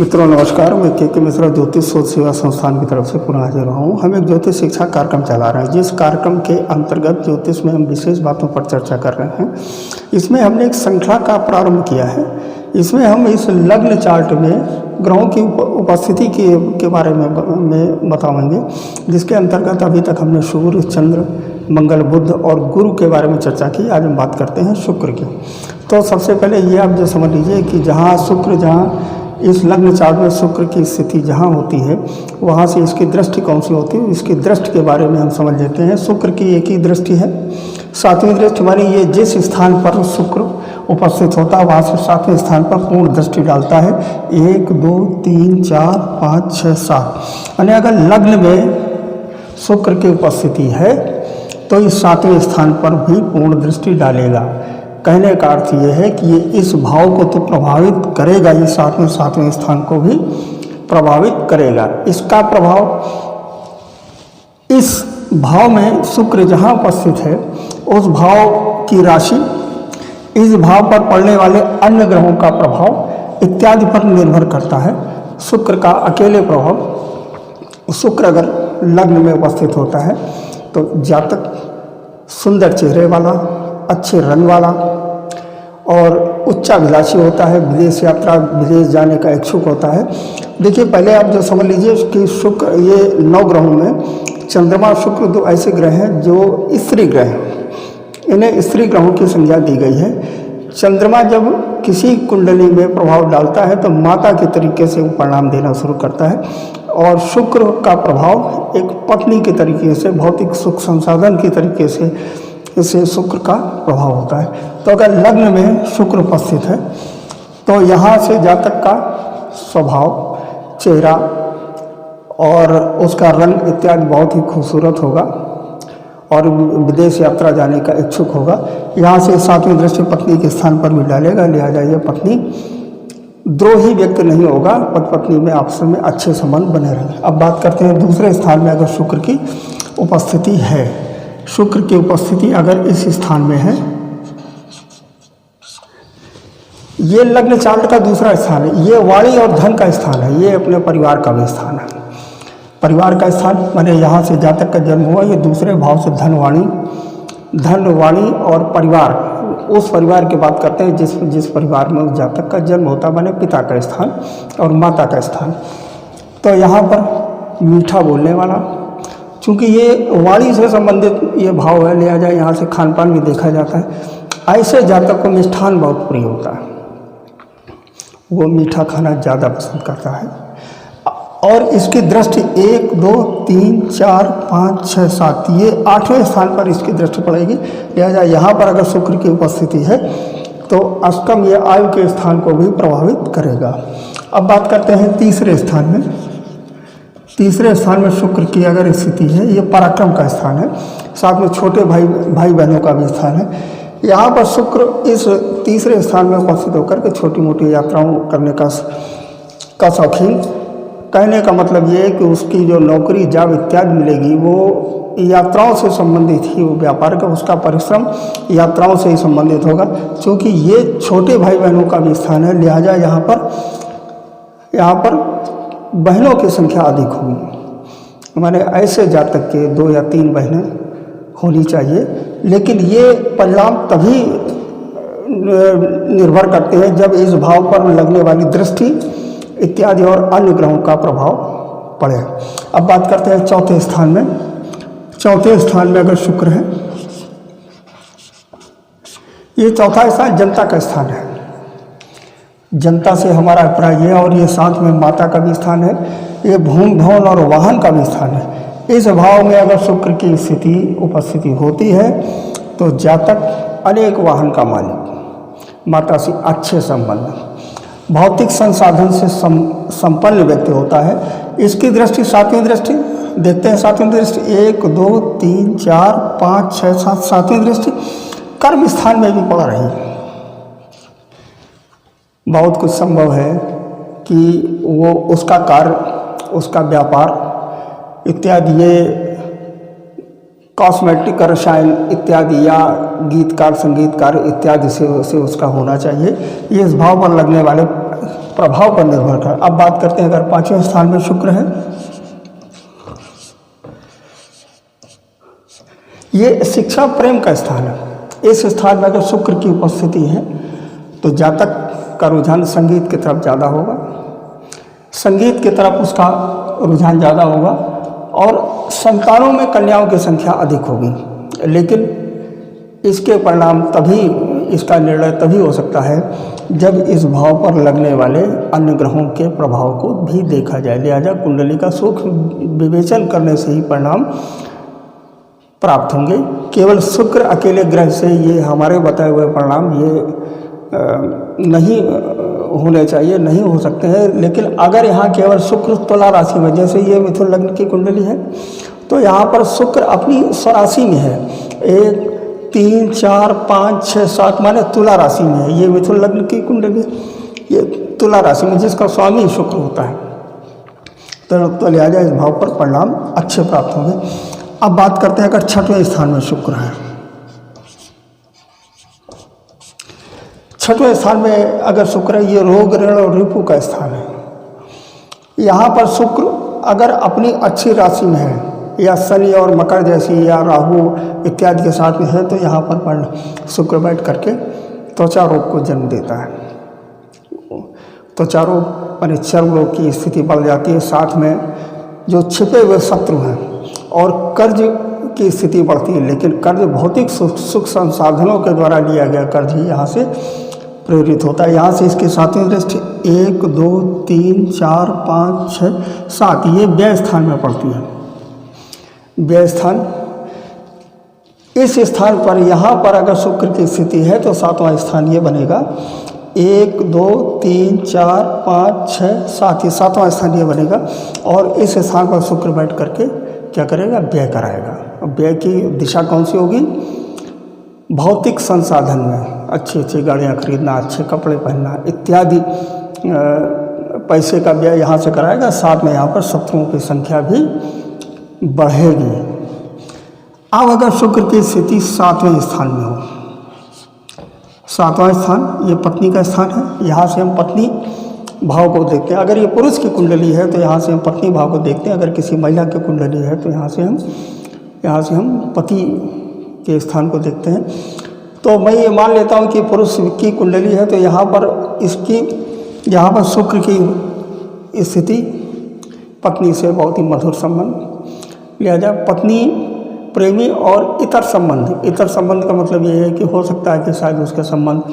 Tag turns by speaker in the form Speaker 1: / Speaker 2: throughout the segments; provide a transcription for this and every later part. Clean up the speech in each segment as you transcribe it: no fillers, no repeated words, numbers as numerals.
Speaker 1: मित्रों नमस्कार। मैं के मिश्रा ज्योतिष शोध सेवा संस्थान की तरफ से पुनः हाजिर रहा हूँ। हम एक ज्योतिष शिक्षा कार्यक्रम चला रहे हैं, जिस कार्यक्रम के अंतर्गत ज्योतिष में हम विशेष बातों पर चर्चा कर रहे हैं। इसमें हमने एक श्रृंखला का प्रारंभ किया है। इसमें हम इस लग्न चार्ट में ग्रहों की उपस्थिति के बारे में बताएंगे, जिसके अंतर्गत अभी तक हमने सूर्य, चंद्र, मंगल, बुध और गुरु के बारे में चर्चा की। आज हम बात करते हैं शुक्र की। तो सबसे पहले ये आप जो समझ लीजिए कि जहाँ इस लग्न चार्ट में शुक्र की स्थिति जहाँ होती है, वहाँ से इसकी दृष्टि कौन सी होती है, इसकी दृष्टि के बारे में हम समझ लेते हैं। शुक्र की एक ही दृष्टि है, सातवीं दृष्टि, मानी ये जिस स्थान पर शुक्र उपस्थित होता है वहाँ से सातवें स्थान पर पूर्ण दृष्टि डालता है। 1 2 3 4 5 6 7, यानी अगर लग्न में शुक्र की उपस्थिति है तो इस सातवें स्थान पर भी पूर्ण दृष्टि डालेगा। कहने का अर्थ ये है कि ये इस भाव को तो प्रभावित करेगा, ये सातवें स्थान को भी प्रभावित करेगा। इसका प्रभाव इस भाव में शुक्र जहाँ उपस्थित है उस भाव की राशि, इस भाव पर पड़ने वाले अन्य ग्रहों का प्रभाव इत्यादि पर निर्भर करता है। शुक्र का अकेले प्रभाव, शुक्र अगर लग्न में उपस्थित होता है तो जातक सुंदर चेहरे वाला, अच्छे रंग वाला और उच्चाभिलाषी होता है, विदेश यात्रा, विदेश जाने का इच्छुक होता है। देखिए, पहले आप जो समझ लीजिए कि शुक्र, ये 9 ग्रहों में चंद्रमा, शुक्र 2 ऐसे ग्रह हैं जो स्त्री ग्रह हैं। इन्हें स्त्री ग्रहों की संज्ञा दी गई है। चंद्रमा जब किसी कुंडली में प्रभाव डालता है तो माता के तरीके से वो परिणाम देना शुरू करता है, और शुक्र का प्रभाव एक पत्नी के तरीके से, भौतिक सुख संसाधन के तरीके से इससे शुक्र का प्रभाव होता है। तो अगर लग्न में शुक्र उपस्थित है तो यहाँ से जातक का स्वभाव, चेहरा और उसका रंग इत्यादि बहुत ही खूबसूरत होगा और विदेश यात्रा जाने का इच्छुक होगा। यहाँ से सातवीं दृष्टि पत्नी के स्थान पर भी डालेगा, लिहाजा ये पत्नी द्रोही व्यक्ति नहीं होगा, पति पत्नी में आपस में अच्छे संबंध बने रहेंगे। अब बात करते हैं दूसरे स्थान में अगर शुक्र की उपस्थिति है। शुक्र की उपस्थिति अगर इस स्थान में है, ये लग्न चार्ट का दूसरा स्थान है, ये वाणी और धन का स्थान है, ये अपने परिवार का भी स्थान है। परिवार का स्थान माने यहाँ से जातक का जन्म हुआ, ये दूसरे भाव से धन, वाणी और परिवार, उस परिवार की बात करते हैं जिस परिवार में उस जातक का जन्म होता है, माने पिता का स्थान और माता का स्थान। तो यहाँ पर मीठा बोलने वाला, चूँकि ये वाणी से संबंधित ये भाव है, लिहाजा यहाँ से खान पान भी देखा जाता है। ऐसे जातक को मिष्ठान बहुत प्रिय होता है, वो मीठा खाना ज़्यादा पसंद करता है। और इसकी दृष्टि 1 2 3 4 5 6 7, ये 8वें स्थान पर इसकी दृष्टि पड़ेगी। लिहाजा यहाँ पर अगर शुक्र की उपस्थिति है तो अष्टम ये आयु के स्थान को भी प्रभावित करेगा। अब बात करते हैं तीसरे स्थान में। तीसरे स्थान में शुक्र की अगर स्थिति है, ये पराक्रम का स्थान है, साथ में छोटे भाई बहनों का भी स्थान है। यहाँ पर शुक्र इस तीसरे स्थान में उपस्थित होकर के छोटी मोटी यात्राओं करने का शौकीन। कहने का मतलब ये है कि उसकी जो नौकरी, जॉब इत्यादि मिलेगी वो यात्राओं से संबंधित ही, वो व्यापार का उसका परिश्रम यात्राओं से ही संबंधित होगा। क्योंकि ये छोटे भाई बहनों का भी स्थान है, लिहाजा यहाँ पर बहनों की संख्या अधिक होगी। माने ऐसे जातक के 2 या 3 बहनें होनी चाहिए। लेकिन ये परिणाम तभी निर्भर करते हैं जब इस भाव पर लगने वाली दृष्टि इत्यादि और अन्य ग्रहों का प्रभाव पड़े। अब बात करते हैं चौथे स्थान में। चौथे स्थान में अगर शुक्र है, ये चौथा स्थान जनता का स्थान है, जनता से हमारा अभिप्राय है, और ये साथ में माता का भी स्थान है, ये भूमि भवन और वाहन का भी स्थान है। इस भाव में अगर शुक्र की स्थिति उपस्थिति होती है तो जातक अनेक वाहन का मालिक, माता से अच्छे संबंध, भौतिक संसाधन से संपन्न व्यक्ति होता है। इसकी दृष्टि सातवीं दृष्टि देखते हैं। सातवीं दृष्टि 1 2 3 4 5 6 7, सातवीं दृष्टि कर्म स्थान में भी पड़ रही है। बहुत कुछ संभव है कि वो उसका कार्य, उसका व्यापार इत्यादि, ये कॉस्मेटिक, रसायन इत्यादि या गीतकार, संगीतकार इत्यादि से उसका होना चाहिए। ये इस भाव पर लगने वाले प्रभाव पर निर्भर कर। अब बात करते हैं अगर 5वें स्थान में शुक्र है, ये शिक्षा प्रेम का स्थान है। इस स्थान में अगर शुक्र की उपस्थिति है तो जातक का रुझान संगीत की तरफ ज़्यादा होगा, संगीत की तरफ उसका रुझान ज़्यादा होगा और संतानों में कन्याओं की संख्या अधिक होगी। लेकिन इसके परिणाम तभी, इसका निर्णय तभी हो सकता है जब इस भाव पर लगने वाले अन्य ग्रहों के प्रभाव को भी देखा जाए। लिहाजा कुंडली का सूक्ष्म विवेचन करने से ही परिणाम प्राप्त होंगे। केवल शुक्र अकेले ग्रह से ये हमारे बताए हुए परिणाम ये नहीं होने चाहिए, नहीं हो सकते हैं। लेकिन अगर यहाँ केवल शुक्र तुला राशि में, जैसे ये मिथुन लग्न की कुंडली है, तो यहाँ पर शुक्र अपनी स्वराशि में है, 1 3 4 5 6 7 माने तुला राशि में है। ये मिथुन लग्न की कुंडली, ये तुला राशि में जिसका स्वामी शुक्र होता है, तो लिहाजा इस भाव पर परिणाम अच्छे प्राप्त होंगे। अब बात करते हैं अगर 6वें स्थान में शुक्र है, 6वें स्थान में अगर शुक्र है, ये रोग ऋण और रिपु का स्थान है। यहाँ पर शुक्र अगर अपनी अच्छी राशि में है या शनि और मकर जैसी या राहु इत्यादि के साथ में है, तो यहाँ पर शुक्र बैठ करके त्वचा रोग को जन्म देता है। त्वचा रोग यानी चर्म रोग की स्थिति बढ़ जाती है, साथ में जो छिपे हुए शत्रु हैं और कर्ज की स्थिति बढ़ती है। लेकिन कर्ज भौतिक सुख संसाधनों के द्वारा लिया गया कर्ज ही यहाँ से प्रेरित होता है। यहाँ से इसके 7वें दृष्टि 1 2 3 4 5 6 7 ये व्यय स्थान में पड़ती है। व्यय स्थान, इस स्थान पर यहाँ पर अगर शुक्र की स्थिति है तो 7वां स्थान ये बनेगा 1 2 3 4 5 6 7, ये 7वां स्थान ये बनेगा। और इस स्थान पर शुक्र बैठ करके क्या करेगा, व्यय कराएगा। व्यय की दिशा कौन सी होगी, भौतिक संसाधन में अच्छी अच्छी गाड़ियाँ खरीदना, अच्छे कपड़े पहनना इत्यादि पैसे का व्यय यहाँ से कराएगा। साथ में यहाँ पर शत्रुओं की संख्या भी बढ़ेगी। अब अगर शुक्र की स्थिति 7वें स्थान में हो, 7वां स्थान ये पत्नी का स्थान है, यहाँ से हम पत्नी भाव को देखते हैं। अगर ये पुरुष की कुंडली है तो यहाँ से हम पत्नी भाव को देखते हैं। अगर किसी महिला की कुंडली है तो यहाँ से हम पति के स्थान को देखते हैं। तो मैं ये मान लेता हूँ कि पुरुष की कुंडली है तो यहाँ पर शुक्र की स्थिति पत्नी से बहुत ही मधुर संबंध, लिहाजा पत्नी प्रेमी और इतर संबंध का मतलब ये है कि हो सकता है कि शायद उसके संबंध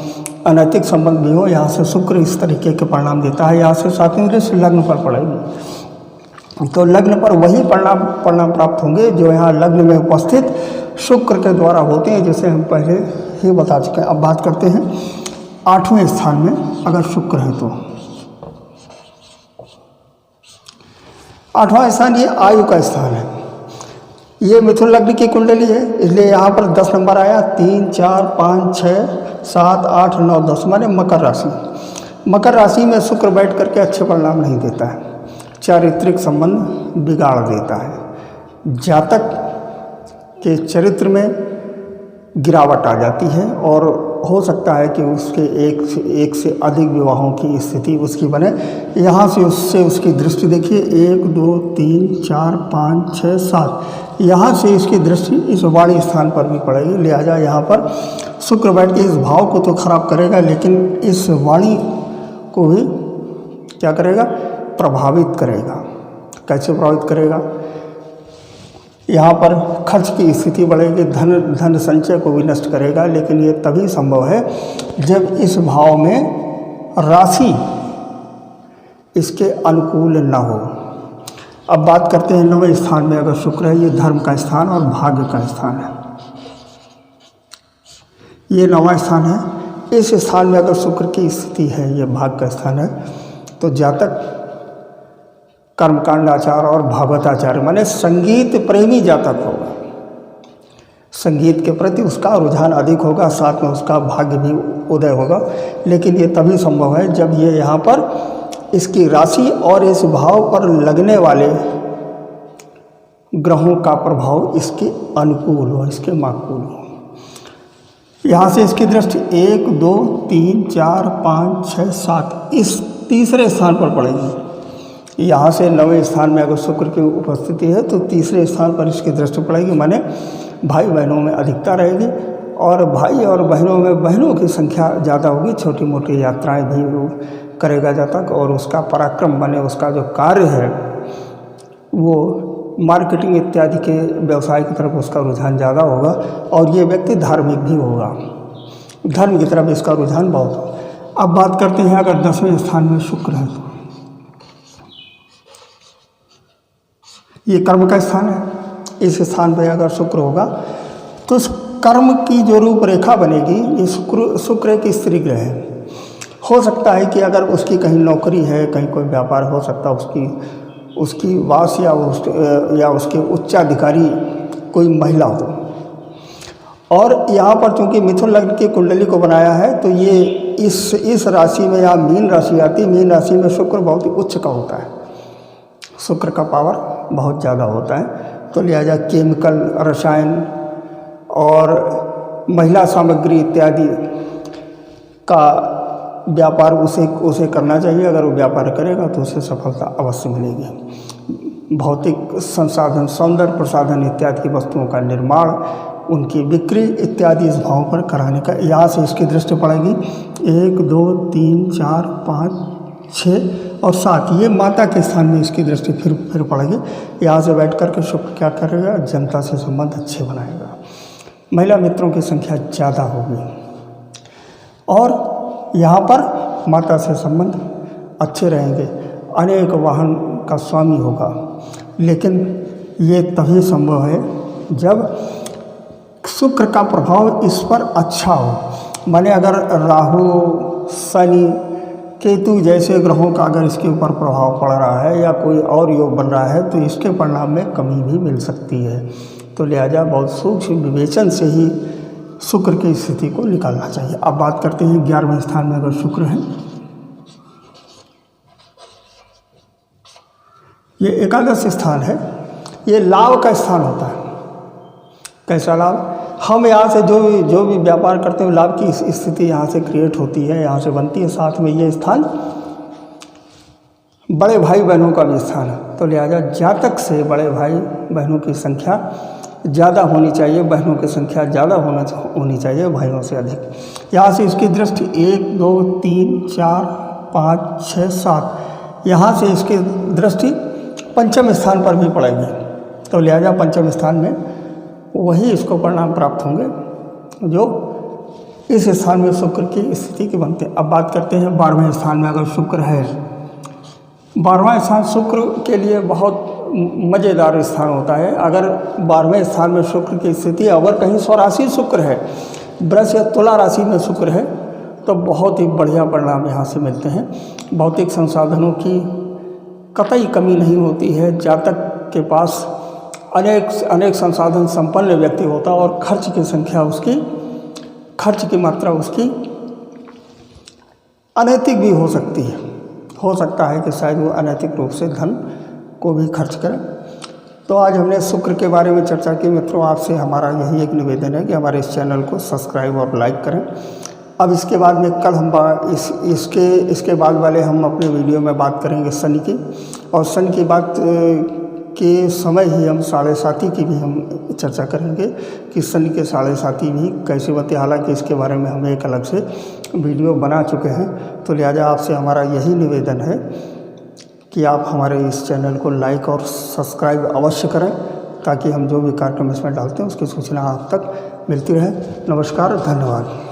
Speaker 1: अनैतिक संबंध भी हो। यहाँ से शुक्र इस तरीके के परिणाम देता है। यहाँ से 7वें दृष्टि लग्न पर पड़ेगी तो लग्न पर वही परिणाम प्राप्त होंगे जो यहाँ लग्न में उपस्थित शुक्र के द्वारा होते हैं, जैसे हम पहले ही बता चुके हैं। अब बात करते हैं 8वें स्थान में अगर शुक्र है तो 8वां स्थान ये आयु का स्थान है। ये मिथुन लग्न की कुंडली है, इसलिए यहाँ पर 10 नंबर आया। 3 4 5 6 7 8 9 10 माने मकर राशि। मकर राशि में शुक्र बैठ करके अच्छे परिणाम नहीं देता है, चारित्रिक संबंध बिगाड़ देता है। जातक के चरित्र में गिरावट आ जाती है और हो सकता है कि उसके एक से अधिक विवाहों की स्थिति उसकी बने। यहाँ से उसकी दृष्टि देखिए 1 2 3 4 5 6 7, यहाँ से इसकी दृष्टि इस वाणी स्थान पर भी पड़ेगी। लिहाजा यहाँ पर शुक्र बैठ के इस भाव को तो खराब करेगा, लेकिन इस वाणी को भी क्या करेगा, प्रभावित करेगा। कैसे प्रभावित करेगा, यहाँ पर खर्च की स्थिति बढ़ेगी, धन संचय को भी नष्ट करेगा। लेकिन ये तभी संभव है जब इस भाव में राशि इसके अनुकूल न हो। अब बात करते हैं 9वें स्थान में अगर शुक्र है, ये धर्म का स्थान और भाग्य का स्थान है। ये 9वां स्थान है। इस स्थान में अगर शुक्र की स्थिति है, ये भाग्य का स्थान है, तो जातक कर्मकांडाचार और भागवताचार्य माने संगीत प्रेमी जातक होगा। संगीत के प्रति उसका रुझान अधिक होगा, साथ में उसका भाग्य भी उदय होगा। लेकिन ये तभी संभव है जब ये यहाँ पर इसकी राशि और इस भाव पर लगने वाले ग्रहों का प्रभाव इसके अनुकूल हो, इसके माकूल हो। यहाँ से इसकी दृष्टि 1 2 3 4 5 6 7 इस तीसरे स्थान पर पड़ेगी। यहाँ से 9वें स्थान में अगर शुक्र की उपस्थिति है तो तीसरे स्थान पर इसकी दृष्टि पड़ेगी, माने भाई बहनों में अधिकता रहेगी और भाई और बहनों में बहनों की संख्या ज़्यादा होगी। छोटी मोटी यात्राएं भी वो करेगा जातक और उसका पराक्रम माने उसका जो कार्य है वो मार्केटिंग इत्यादि के व्यवसाय की तरफ उसका रुझान ज़्यादा होगा और ये व्यक्ति धार्मिक भी होगा, धर्म की तरफ इसका रुझान बहुत होगा। अब बात करते हैं अगर 10वें स्थान में शुक्र है तो ये कर्म का स्थान है। इस स्थान पर अगर शुक्र होगा तो उस कर्म की जो रूपरेखा बनेगी, ये शुक्र एक स्त्री ग्रह है। हो सकता है कि अगर उसकी कहीं नौकरी है, कहीं कोई व्यापार हो सकता है, उसकी वास या उसके उच्चाधिकारी कोई महिला हो। और यहाँ पर चूंकि मिथुन लग्न की कुंडली को बनाया है तो ये इस राशि में या मीन राशि आती है। मीन राशि में शुक्र बहुत ही उच्च का होता है, शुक्र का पावर बहुत ज़्यादा होता है। तो लिहाजा केमिकल, रसायन और महिला सामग्री इत्यादि का व्यापार उसे करना चाहिए। अगर वो व्यापार करेगा तो उसे सफलता अवश्य मिलेगी। भौतिक संसाधन, सौंदर्य प्रसाधन इत्यादि की वस्तुओं का निर्माण, उनकी बिक्री इत्यादि इस भाव पर कराने का, यहाँ से इसकी दृष्टि पड़ेगी। 1 2 3 4 5 6 और 7 ये माता के स्थान में इसकी दृष्टि फिर पड़ेगी। यहाँ से बैठ कर के शुक्र क्या करेगा, जनता से संबंध अच्छे बनाएगा, महिला मित्रों की संख्या ज़्यादा होगी और यहाँ पर माता से संबंध अच्छे रहेंगे। अनेक वाहन का स्वामी होगा, लेकिन ये तभी संभव है जब शुक्र का प्रभाव इस पर अच्छा हो। माने अगर राहु, शनि, केतु जैसे ग्रहों का अगर इसके ऊपर प्रभाव पड़ रहा है या कोई और योग बन रहा है तो इसके परिणाम में कमी भी मिल सकती है। तो लिहाजा बहुत सूक्ष्म विवेचन से ही शुक्र की स्थिति को निकालना चाहिए। अब बात करते हैं 11वें स्थान में अगर शुक्र है, ये एकादश स्थान है, ये लाभ का स्थान होता है। कैसा लाभ? हम यहाँ से जो भी व्यापार करते हैं लाभ की स्थिति यहाँ से क्रिएट होती है, यहाँ से बनती है। साथ में ये स्थान बड़े भाई बहनों का भी स्थान है। तो लिहाजा जातक से बड़े भाई बहनों की संख्या ज़्यादा होनी चाहिए, बहनों की संख्या ज़्यादा होनी चाहिए भाइयों से अधिक। यहाँ से इसकी दृष्टि 1 2 3 4 5 6 7 यहाँ से इसकी दृष्टि पंचम स्थान पर भी पड़ेगी। तो लिहाजा पंचम स्थान में वही इसको परिणाम प्राप्त होंगे जो इस स्थान में शुक्र की स्थिति के बनते हैं। अब बात करते हैं 12वें स्थान में अगर शुक्र है। 12वां स्थान शुक्र के लिए बहुत मज़ेदार स्थान होता है। अगर 12वें स्थान में शुक्र की स्थिति, अगर कहीं स्वराशि शुक्र है, वृष या तुला राशि में शुक्र है, तो बहुत ही बढ़िया परिणाम यहाँ से मिलते हैं। भौतिक संसाधनों की कतई कमी नहीं होती है। जातक के पास अनेक संसाधन संपन्न व्यक्ति होता है और खर्च की मात्रा उसकी अनैतिक भी हो सकती है। हो सकता है कि शायद वो अनैतिक रूप से धन को भी खर्च करें। तो आज हमने शुक्र के बारे में चर्चा की। मित्रों, आपसे हमारा यही एक निवेदन है कि हमारे इस चैनल को सब्सक्राइब और लाइक करें। अब इसके बाद में कल हम इसके बाद वाले हम अपने वीडियो में बात करेंगे शनि की, और शनि की बात के समय ही हम 7.5 की भी हम चर्चा करेंगे कि शनि के 7.5 भी कैसे बनते। हालांकि इसके बारे में हम एक अलग से वीडियो बना चुके हैं। तो लिहाजा आपसे हमारा यही निवेदन है कि आप हमारे इस चैनल को लाइक और सब्सक्राइब अवश्य करें, ताकि हम जो भी कार्यक्रम इसमें डालते हैं उसकी सूचना आप तक मिलती रहे। नमस्कार, धन्यवाद।